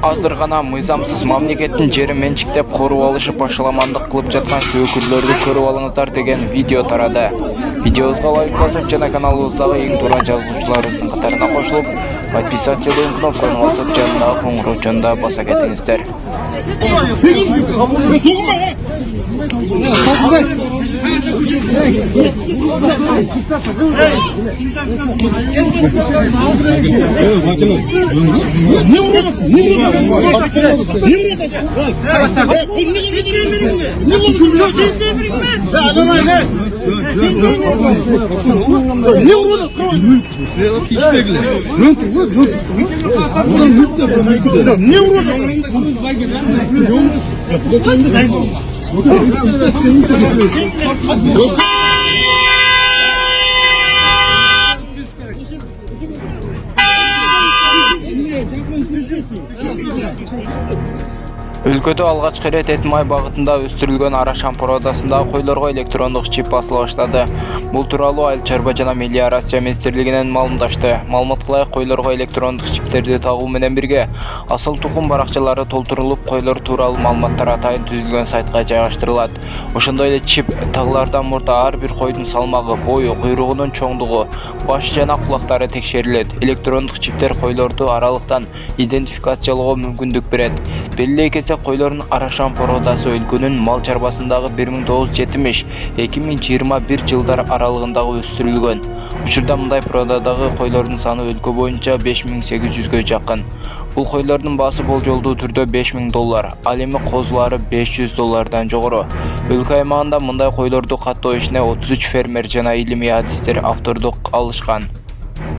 Азыр гана мыйзамсыз мамлекеттин жерин менчиктеп коруп алышы башаламандык кылып жаткан сөкүрлөрдү көрүп алыңыздар деген видео тарады. Видеобузга лайк басып жана каналыбыздагы эң туура жазгычыларыбыздын катарына кошулуп, подписаться деген кнопканы басып жанындагы коңгуроочону да баса кетиңиздер. Өлкөдө алгачкы ирет Этмай багытында өстүрүлгөн Арашан породасындагы койлорго электрондук чип басыла баштады. Бул тууралуу Айыл чарба жана мелиорация министрлигинен маалымдашты. Маалыматка ылайык койлорго электрондук чиптерди тагуу менен бирге асыл тукум баракчалары толтурулуп, койлор тууралуу маалыматтар атайын түзүлгөн сайтка жайгаштырылат. Ошондой эле чип тагылардан мурда ар бир койдун салмагы, бою, куйругунун чоңдугу, баш жана кулактары текшерилет. Электрондук чиптер койлорду аралыктан идентификациялоого мүмкүндүк берет. Белгилей кетсек, койлордун Арашан породасы өлкөнүн мал чарбасындагы 1970-2021 жылдар аралыгындагы өстүрүлгөн. Учурда мындай породадагы койлордун саны өлкө боюнча 5800гө жакын. Бул койлордун баасы болжолдуу түрдө $5000, ал эми козулары $500 жогору. Өлкө аймагында мындай койлорду каттоо ишине 33 фермер жана илимий адистер автордук алышкан.